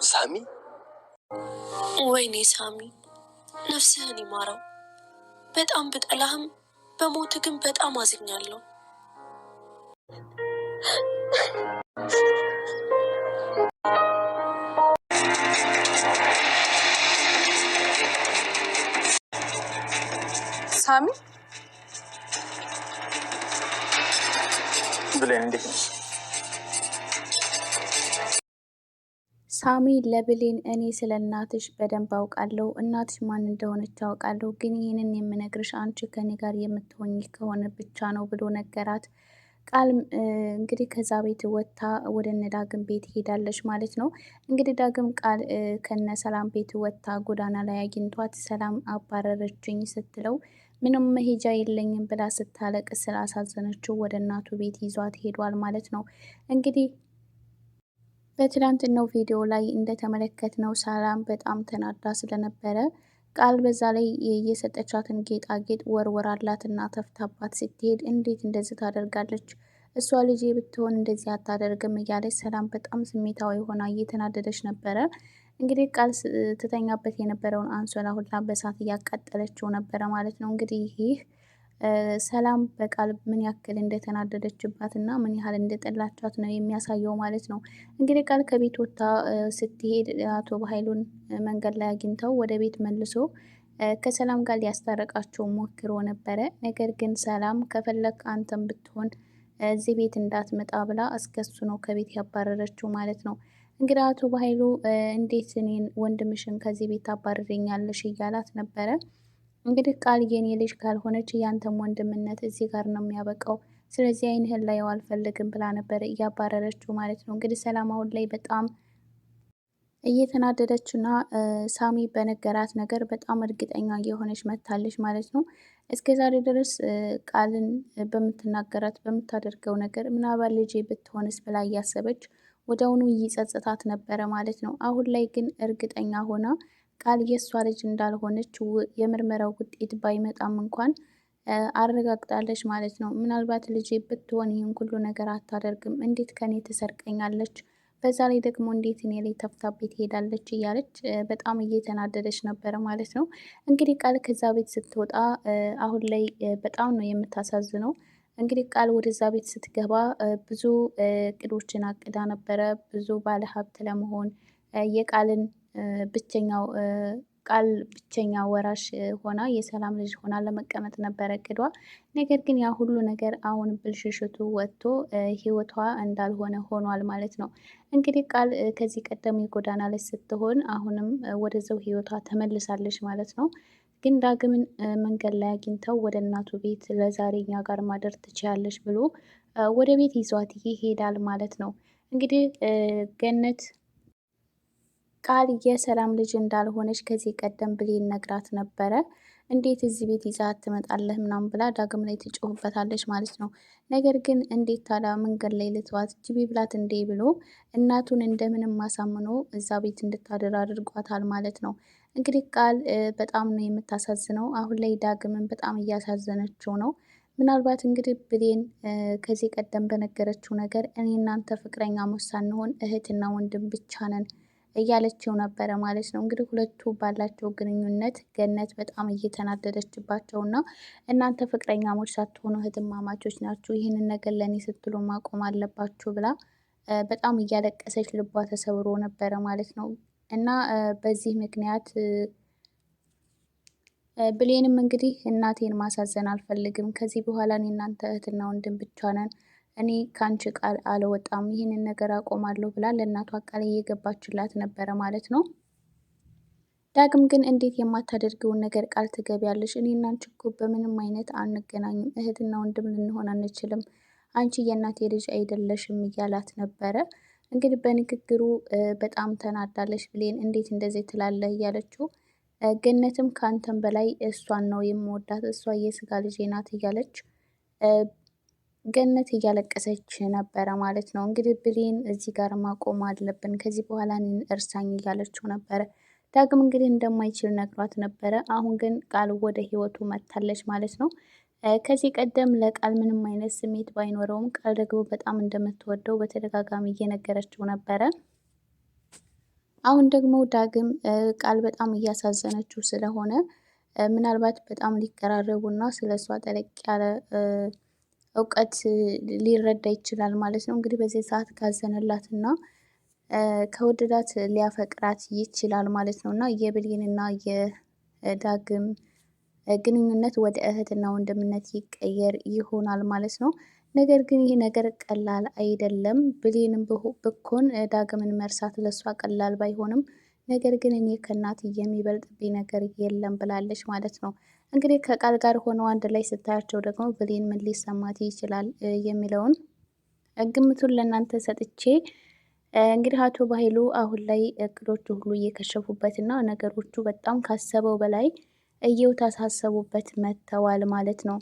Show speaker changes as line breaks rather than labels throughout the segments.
ሳሚ
ወይኔ ሳሚ ነፍስህን ይማረው። በጣም ብጠላህም በሞት ግን በጣም አዝኛለሁ።
ሳሚ
ብሌን እንዴት ነሽ?
ሳሚ ለብሌን እኔ ስለ እናትሽ በደንብ አውቃለሁ፣ እናትሽ ማን እንደሆነች አውቃለሁ፣ ግን ይህንን የምነግርሽ አንቺ ከኔ ጋር የምትሆኝ ከሆነ ብቻ ነው ብሎ ነገራት። ቃል እንግዲህ ከዛ ቤት ወጥታ ወደ እነ ዳግም ቤት ሄዳለች ማለት ነው። እንግዲህ ዳግም ቃል ከነ ሰላም ቤት ወጥታ ጎዳና ላይ አግኝቷት ሰላም አባረረችኝ ስትለው ምንም መሄጃ የለኝም ብላ ስታለቅስ ስላሳዘነችው ወደ እናቱ ቤት ይዟት ሄዷል ማለት ነው። እንግዲህ በትላንትናው ቪዲዮ ላይ እንደተመለከትነው ሰላም በጣም ተናዳ ስለነበረ ቃል በዛ ላይ የሰጠቻትን ጌጣጌጥ ወርወራላትና ተፍታባት ስትሄድ እንዴት እንደዚህ ታደርጋለች? እሷ ልጄ ብትሆን እንደዚህ አታደርግም እያለች ሰላም በጣም ስሜታዊ ሆና እየተናደደች ነበረ። እንግዲህ ቃል ትተኛበት የነበረውን አንሶላ ሁላ በሳት እያቃጠለችው ነበረ ማለት ነው። እንግዲህ ይህ ሰላም በቃል ምን ያክል እንደተናደደችባት እና ምን ያህል እንደጠላቻት ነው የሚያሳየው ማለት ነው። እንግዲህ ቃል ከቤት ወጥታ ስትሄድ አቶ በኃይሉን መንገድ ላይ አግኝተው ወደ ቤት መልሶ ከሰላም ጋር ሊያስታረቃቸው ሞክሮ ነበረ። ነገር ግን ሰላም ከፈለክ አንተም ብትሆን እዚህ ቤት እንዳትመጣ ብላ እስከሱ ነው ከቤት ያባረረችው ማለት ነው። እንግዲህ አቶ በኃይሉ እንዴት እኔን ወንድምሽን ከዚህ ቤት ታባርረኛለሽ እያላት ነበረ። እንግዲህ ቃል የኔ ልጅ ካልሆነች ያንተም ወንድምነት እዚህ ጋር ነው የሚያበቃው፣ ስለዚህ አይንህን ላየው አልፈልግም ብላ ነበር እያባረረችው ማለት ነው። እንግዲህ ሰላም አሁን ላይ በጣም እየተናደደች እና ሳሚ በነገራት ነገር በጣም እርግጠኛ እየሆነች መታለች ማለት ነው። እስከ ዛሬ ድረስ ቃልን በምትናገራት በምታደርገው ነገር ምናልባት ልጄ ብትሆንስ ብላ እያሰበች ወዲያውኑ ይጸጽታት ነበረ ማለት ነው። አሁን ላይ ግን እርግጠኛ ሆና ቃል የእሷ ልጅ እንዳልሆነች የምርመራው ውጤት ባይመጣም እንኳን አረጋግጣለች ማለት ነው። ምናልባት ልጄ ብትሆን ይህን ሁሉ ነገር አታደርግም፣ እንዴት ከኔ ትሰርቀኛለች? በዛ ላይ ደግሞ እንዴት እኔ ላይ ተፍታቤ ትሄዳለች? እያለች በጣም እየተናደደች ነበረ ማለት ነው። እንግዲህ ቃል ከዛ ቤት ስትወጣ አሁን ላይ በጣም ነው የምታሳዝነው። እንግዲህ ቃል ወደዛ ቤት ስትገባ ብዙ እቅዶችን አቅዳ ነበረ። ብዙ ባለሀብት ለመሆን የቃልን ብቸኛው ቃል ብቸኛ ወራሽ ሆና የሰላም ልጅ ሆና ለመቀመጥ ነበረ እቅዷ። ነገር ግን ያ ሁሉ ነገር አሁን ብልሽሽቱ ወጥቶ ህይወቷ እንዳልሆነ ሆኗል ማለት ነው። እንግዲህ ቃል ከዚህ ቀደም የጎዳና ላይ ስትሆን አሁንም ወደዛው ህይወቷ ተመልሳለች ማለት ነው። ግን ዳግምን መንገድ ላይ አግኝተው ወደ እናቱ ቤት ለዛሬ እኛ ጋር ማደር ትችያለሽ ብሎ ወደ ቤት ይዟት ይሄዳል ማለት ነው። እንግዲህ ገነት ቃል የሰላም ልጅ እንዳልሆነች ከዚህ ቀደም ብሌን ነግራት ነበረ። እንዴት እዚህ ቤት ይዛት ትመጣለህ ምናምን ብላ ዳግም ላይ ትጮህበታለች ማለት ነው። ነገር ግን እንዴት ታዲያ መንገድ ላይ ልተዋት ጅቢ ብላት እንዴ ብሎ እናቱን እንደምንም ማሳምኖ እዛ ቤት እንድታድር አድርጓታል ማለት ነው። እንግዲህ ቃል በጣም ነው የምታሳዝነው። አሁን ላይ ዳግምን በጣም እያሳዘነችው ነው። ምናልባት እንግዲህ ብሌን ከዚህ ቀደም በነገረችው ነገር እኔ እናንተ ፍቅረኛሞች ሳንሆን እህትና ወንድም ብቻ ነን እያለችው ነበረ ማለት ነው። እንግዲህ ሁለቱ ባላቸው ግንኙነት ገነት በጣም እየተናደደችባቸው እና እናንተ ፍቅረኛሞች ሳትሆኑ እህትማማቾች ናችሁ፣ ይህንን ነገር ለእኔ ስትሉ ማቆም አለባችሁ ብላ በጣም እያለቀሰች ልቧ ተሰብሮ ነበረ ማለት ነው። እና በዚህ ምክንያት ብሌንም እንግዲህ እናቴን ማሳዘን አልፈልግም፣ ከዚህ በኋላ እኔ እናንተ እህትና ወንድም ብቻ ነን፣ እኔ ከአንቺ ቃል አልወጣም፣ ይህንን ነገር አቆማለሁ ብላ ለእናቷ ቃል እየገባችላት ነበረ ማለት ነው። ዳግም ግን እንዴት የማታደርገውን ነገር ቃል ትገቢያለሽ? እኔ እና አንቺ እኮ በምንም አይነት አንገናኝም፣ እህትና ወንድም ልንሆን አንችልም፣ አንቺ የእናቴ ልጅ አይደለሽም እያላት ነበረ። እንግዲህ በንግግሩ በጣም ተናዳለች ብሌን። እንዴት እንደዚህ ትላለህ እያለችው ገነትም ከአንተም በላይ እሷን ነው የምወዳት፣ እሷ የስጋ ልጄ ናት እያለች ገነት እያለቀሰች ነበረ ማለት ነው። እንግዲህ ብሌን እዚህ ጋር ማቆም አለብን፣ ከዚህ በኋላ እኔን እርሳኝ እያለችው ነበረ። ዳግም እንግዲህ እንደማይችል ነግሯት ነበረ። አሁን ግን ቃል ወደ ህይወቱ መታለች ማለት ነው። ከዚህ ቀደም ለቃል ምንም አይነት ስሜት ባይኖረውም ቃል ደግሞ በጣም እንደምትወደው በተደጋጋሚ እየነገረችው ነበረ። አሁን ደግሞ ዳግም ቃል በጣም እያሳዘነችው ስለሆነ ምናልባት በጣም ሊቀራረቡና ስለ እሷ ጠለቅ ያለ እውቀት ሊረዳ ይችላል ማለት ነው። እንግዲህ በዚህ ሰዓት ካዘነላትና ከወደዳት ሊያፈቅራት ይችላል ማለት ነው እና የብሌንና የዳግም ግንኙነት ወደ እህትና ወንድምነት ይቀየር ይሆናል ማለት ነው። ነገር ግን ይህ ነገር ቀላል አይደለም። ብሌንም ብኮን ዳግምን መርሳት ለሷ ቀላል ባይሆንም ነገር ግን እኔ ከእናት የሚበልጥብኝ ነገር የለም ብላለች ማለት ነው። እንግዲህ ከቃል ጋር ሆነው አንድ ላይ ስታያቸው ደግሞ ብሌን ምን ሊሰማት ይችላል የሚለውን ግምቱን ለእናንተ ሰጥቼ እንግዲህ አቶ ባይሉ አሁን ላይ እቅዶቹ ሁሉ እየከሸፉበት እና ነገሮቹ በጣም ካሰበው በላይ እየተሳሰቡበት መጥተዋል ማለት ነው።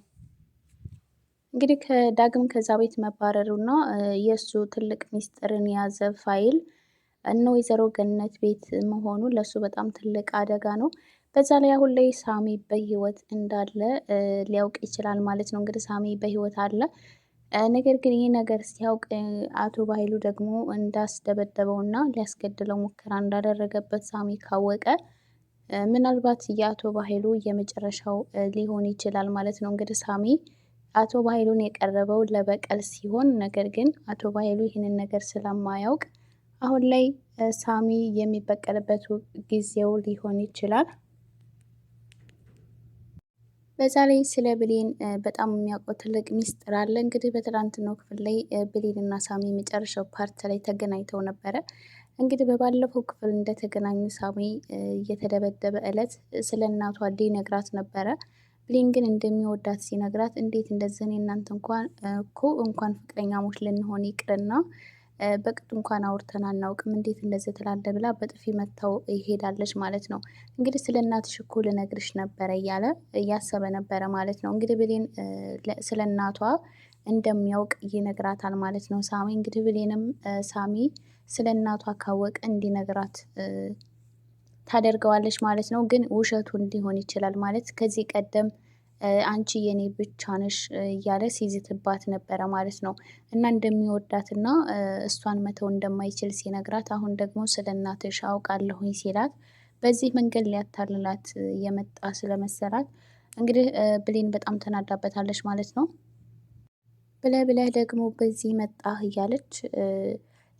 እንግዲህ ከዳግም ከዛ ቤት መባረሩ እና የእሱ ትልቅ ሚስጥርን የያዘ ፋይል እነ ወይዘሮ ገነት ቤት መሆኑ ለእሱ በጣም ትልቅ አደጋ ነው። በዛ ላይ አሁን ላይ ሳሚ በህይወት እንዳለ ሊያውቅ ይችላል ማለት ነው። እንግዲህ ሳሚ በህይወት አለ። ነገር ግን ይህ ነገር ሲያውቅ አቶ ባይሉ ደግሞ እንዳስደበደበው እና ሊያስገድለው ሙከራ እንዳደረገበት ሳሚ ካወቀ ምናልባት የአቶ ባይሉ የመጨረሻው ሊሆን ይችላል ማለት ነው። እንግዲህ ሳሚ አቶ ባይሉን የቀረበው ለበቀል ሲሆን ነገር ግን አቶ ባይሉ ይህንን ነገር ስለማያውቅ አሁን ላይ ሳሚ የሚበቀልበት ጊዜው ሊሆን ይችላል። በዛ ላይ ስለ ብሌን በጣም የሚያውቀው ትልቅ ሚስጥር አለ። እንግዲህ በትላንትናው ክፍል ላይ ብሌን እና ሳሚ የመጨረሻው ፓርት ላይ ተገናኝተው ነበረ። እንግዲህ በባለፈው ክፍል እንደተገናኙ ሳሚ እየተደበደበ እለት ስለ እናቷ ሊነግራት ነበረ። ብሌን ግን እንደሚወዳት ሲነግራት እንዴት እንደዚህ እኔ እናንተ እንኳን ፍቅረኛሞች ልንሆን ይቅርና በቅጡ እንኳን አውርተን አናውቅም እንዴት እንደዚህ ትላለህ ብላ በጥፊ መታው ይሄዳለች ማለት ነው። እንግዲህ ስለ እናትሽ እኮ ልነግርሽ ነበረ እያለ እያሰበ ነበረ ማለት ነው። እንግዲህ ብሌን ስለ እናቷ እንደሚያውቅ ይነግራታል ማለት ነው ሳሚ። እንግዲህ ብሌንም ሳሚ ስለ እናቷ ካወቀ እንዲነግራት ታደርገዋለች ማለት ነው። ግን ውሸቱን ሊሆን ይችላል ማለት ከዚህ ቀደም አንቺ የኔ ብቻ ነሽ እያለ ሲዝትባት ነበረ ማለት ነው። እና እንደሚወዳትና እሷን መተው እንደማይችል ሲነግራት አሁን ደግሞ ስለ እናትሽ አውቃለሁኝ ሲላት በዚህ መንገድ ሊያታልላት የመጣ ስለመሰላት እንግዲህ ብሌን በጣም ተናዳበታለች ማለት ነው። ብለህ ደግሞ በዚህ መጣህ እያለች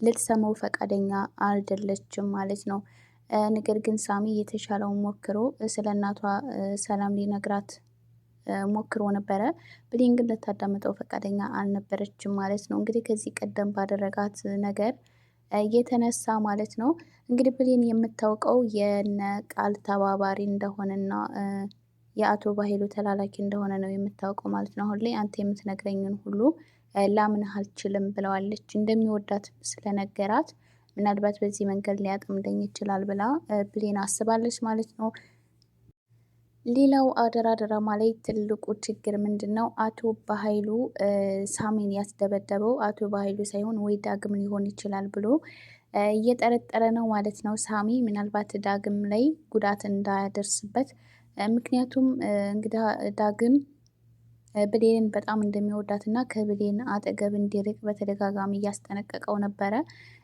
ልትሰማው ፈቃደኛ አልደለችም ማለት ነው። ነገር ግን ሳሚ የተሻለውን ሞክሮ ስለ እናቷ ሰላም ሊነግራት ሞክሮ ነበረ። ብሌን ግን ልታዳምጠው ፈቃደኛ አልነበረችም ማለት ነው። እንግዲህ ከዚህ ቀደም ባደረጋት ነገር የተነሳ ማለት ነው። እንግዲህ ብሌን የምታውቀው የነ ቃል ተባባሪ እንደሆነና የአቶ ባሄሉ ተላላኪ እንደሆነ ነው የምታውቀው ማለት ነው። አሁን ላይ አንተ የምትነግረኝን ሁሉ ላምንህ አልችልም ብለዋለች። እንደሚወዳት ስለነገራት ምናልባት በዚህ መንገድ ሊያጠምደኝ ይችላል ብላ ብሌን አስባለች ማለት ነው። ሌላው አደራ ድራማ ላይ ትልቁ ችግር ምንድን ነው? አቶ ባሀይሉ ሳሚን ያስደበደበው አቶ ባሀይሉ ሳይሆን ወይ ዳግም ሊሆን ይችላል ብሎ እየጠረጠረ ነው ማለት ነው። ሳሚ ምናልባት ዳግም ላይ ጉዳት እንዳያደርስበት ምክንያቱም እንግዳ ዳግም ብሌንን በጣም እንደሚወዳት እና ከብሌን አጠገብ እንዲርቅ በተደጋጋሚ እያስጠነቀቀው ነበረ።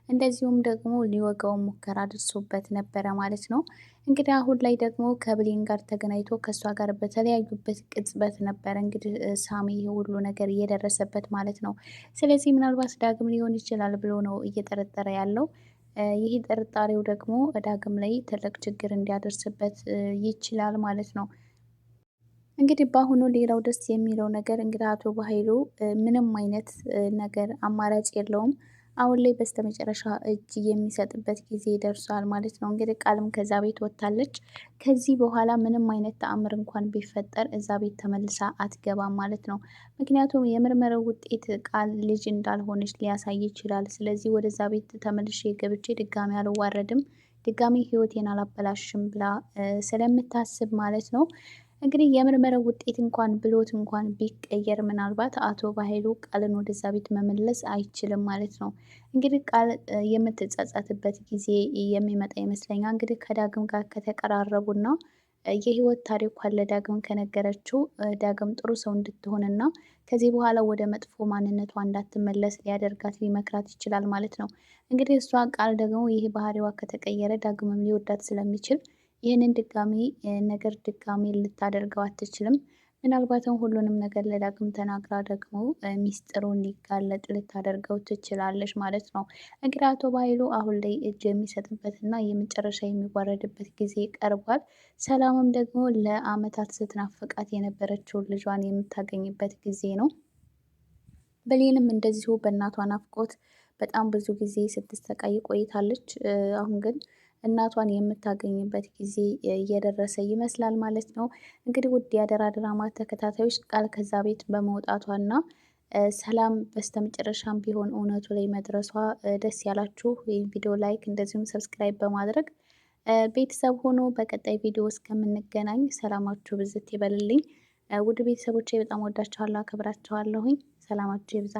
እንደዚሁም ደግሞ ሊወጋው ሙከራ አድርሶበት ነበረ ማለት ነው። እንግዲህ አሁን ላይ ደግሞ ከብሌን ጋር ተገናኝቶ ከእሷ ጋር በተለያዩበት ቅጽበት ነበረ እንግዲህ ሳሚ ሁሉ ነገር እየደረሰበት ማለት ነው። ስለዚህ ምናልባት ዳግም ሊሆን ይችላል ብሎ ነው እየጠረጠረ ያለው። ይህ ጥርጣሬው ደግሞ ዳግም ላይ ትልቅ ችግር እንዲያደርስበት ይችላል ማለት ነው። እንግዲህ በአሁኑ ሌላው ደስ የሚለው ነገር እንግዲህ አቶ ባሀይሉ ምንም አይነት ነገር አማራጭ የለውም። አሁን ላይ በስተመጨረሻ እጅ የሚሰጥበት ጊዜ ደርሷል ማለት ነው። እንግዲህ ቃልም ከዛ ቤት ወጥታለች። ከዚህ በኋላ ምንም አይነት ተአምር እንኳን ቢፈጠር እዛ ቤት ተመልሳ አትገባም ማለት ነው። ምክንያቱም የምርመራው ውጤት ቃል ልጅ እንዳልሆነች ሊያሳይ ይችላል። ስለዚህ ወደዛ ቤት ተመልሼ ገብቼ ድጋሚ አልዋረድም፣ ድጋሚ ህይወቴን አላበላሽም ብላ ስለምታስብ ማለት ነው። እንግዲህ የምርመራው ውጤት እንኳን ብሎት እንኳን ቢቀየር ምናልባት አቶ ባሀይሉ ቃልን ወደዛ ቤት መመለስ አይችልም ማለት ነው። እንግዲህ ቃል የምትጸጸትበት ጊዜ የሚመጣ ይመስለኛል። እንግዲህ ከዳግም ጋር ከተቀራረቡና የህይወት ታሪኳን ለዳግም ከነገረችው ዳግም ጥሩ ሰው እንድትሆንና ከዚህ በኋላ ወደ መጥፎ ማንነቷ እንዳትመለስ ሊያደርጋት ሊመክራት ይችላል ማለት ነው። እንግዲህ እሷ ቃል ደግሞ ይህ ባህሪዋ ከተቀየረ ዳግምም ሊወዳት ስለሚችል ይህንን ነገር ድጋሚ ልታደርገው አትችልም። ምናልባትም ሁሉንም ነገር ለዳግም ተናግራ ደግሞ ሚስጥሩን ሊጋለጥ ልታደርገው ትችላለች ማለት ነው። እንግዲህ አቶ በኃይሉ አሁን ላይ እጅ የሚሰጥበት እና የመጨረሻ የሚዋረድበት ጊዜ ቀርቧል። ሰላምም ደግሞ ለአመታት ስትናፍቃት የነበረችውን ልጇን የምታገኝበት ጊዜ ነው። ብሌንም እንደዚሁ በእናቷ ናፍቆት በጣም ብዙ ጊዜ ስትሰቃይ ቆይታለች። አሁን ግን እናቷን የምታገኝበት ጊዜ እየደረሰ ይመስላል ማለት ነው። እንግዲህ ውድ የአደራ ድራማ ተከታታዮች ቃል ከዛ ቤት በመውጣቷና ሰላም በስተመጨረሻም ቢሆን እውነቱ ላይ መድረሷ ደስ ያላችሁ ይህን ቪዲዮ ላይክ እንደዚሁም ሰብስክራይብ በማድረግ ቤተሰብ ሆኖ በቀጣይ ቪዲዮ እስከምንገናኝ ሰላማችሁ ብዝት ይበልልኝ። ውድ ቤተሰቦቼ በጣም ወዳችኋለሁ፣ አከብራችኋለሁኝ። ሰላማችሁ ይብዛ።